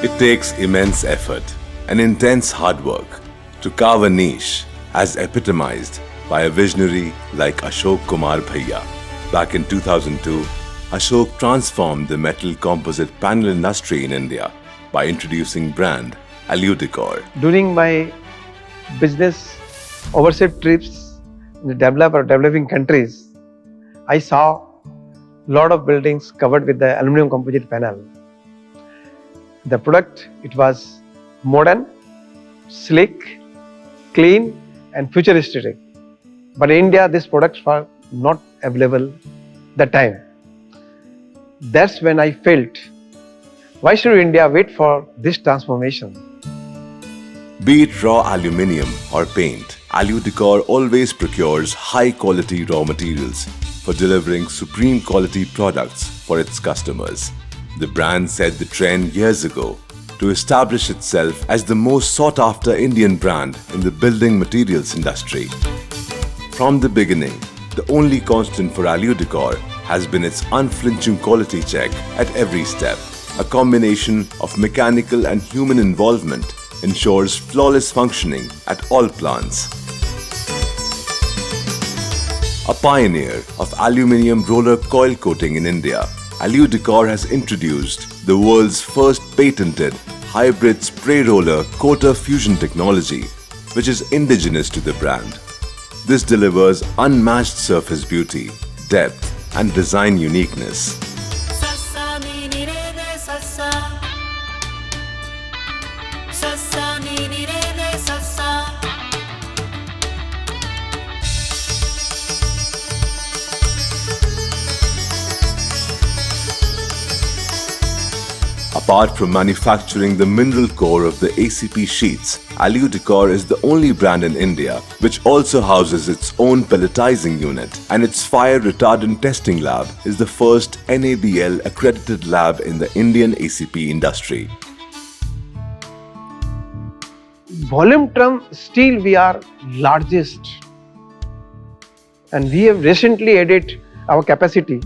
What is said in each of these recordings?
It takes immense effort and intense hard work to carve a niche as epitomized by a visionary like Ashok Kumar Bhaiya. Back in 2002, Ashok transformed the metal composite panel industry in India by introducing brand Aludecor. During my business overseas trips in the developing countries, I saw a lot of buildings covered with the aluminum composite panel. The product, it was modern, sleek, clean and futuristic. But in India, these products were not available that time. That's when I felt, why should India wait for this transformation? Be it raw aluminium or paint, Aludecor always procures high-quality raw materials for delivering supreme quality products for its customers. The brand set the trend years ago to establish itself as the most sought-after Indian brand in the building materials industry. From the beginning, the only constant for Aludecor has been its unflinching quality check at every step. A combination of mechanical and human involvement ensures flawless functioning at all plants. A pioneer of aluminium roller coil coating in India, Aludecor has introduced the world's first patented hybrid spray roller coater fusion technology, which is indigenous to the brand. This delivers unmatched surface beauty, depth and design uniqueness. Apart from manufacturing the mineral core of the ACP sheets, Aludecor is the only brand in India which also houses its own pelletizing unit, and its fire retardant testing lab is the first NABL accredited lab in the Indian ACP industry. Volume term, still we are largest, and we have recently added our capacity.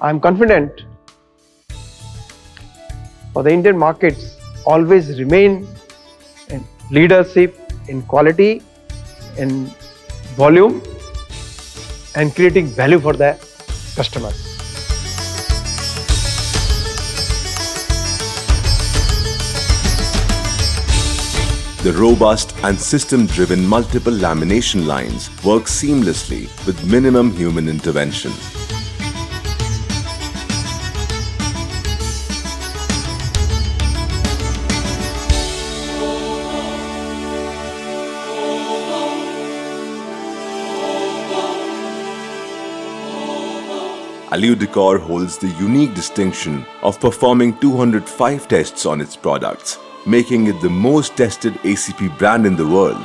I am confident for the Indian markets always remain in leadership in quality, in volume and creating value for the customers. The robust and system-driven multiple lamination lines work seamlessly with minimum human intervention. Aludecor holds the unique distinction of performing 205 tests on its products, making it the most tested ACP brand in the world.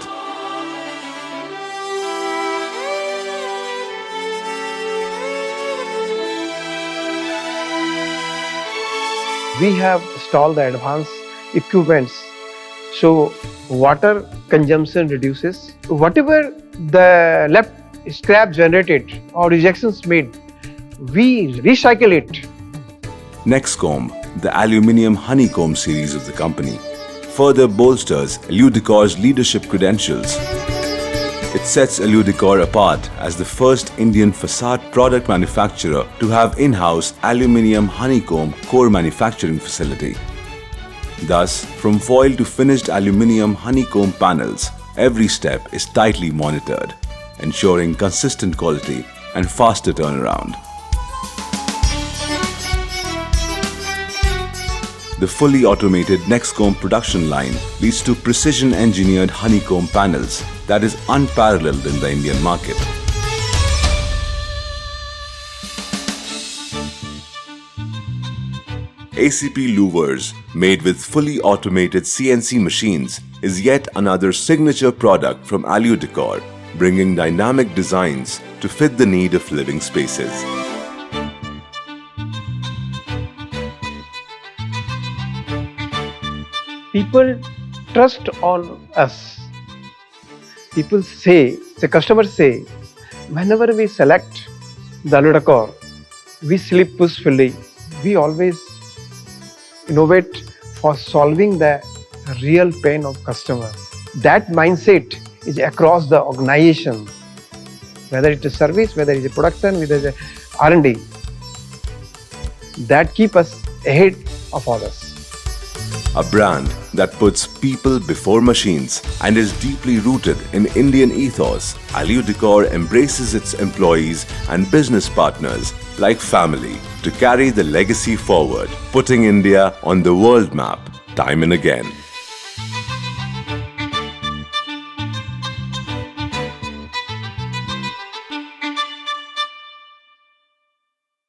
We have installed the advanced equipments, so water consumption reduces. Whatever the left scrap generated or rejections made, we recycle it. Nexcomb, the aluminium honeycomb series of the company, further bolsters Aludecor's leadership credentials. It sets Aludecor apart as the first Indian facade product manufacturer to have in-house aluminium honeycomb core manufacturing facility. Thus, from foil to finished aluminium honeycomb panels, every step is tightly monitored, ensuring consistent quality and faster turnaround. The fully automated Nexcomb production line leads to precision-engineered honeycomb panels that is unparalleled in the Indian market. ACP louvers, made with fully automated CNC machines, is yet another signature product from Aludecor, bringing dynamic designs to fit the need of living spaces. People trust on us. People say, the customers say, whenever we select the Aludecor, we sleep peacefully. We always innovate for solving the real pain of customers. That mindset is across the organization, whether it's a service, whether it's a production, whether it's a R&D, that keep us ahead of others. A brand that puts people before machines and is deeply rooted in Indian ethos, Aludecor embraces its employees and business partners like family to carry the legacy forward, putting India on the world map time and again.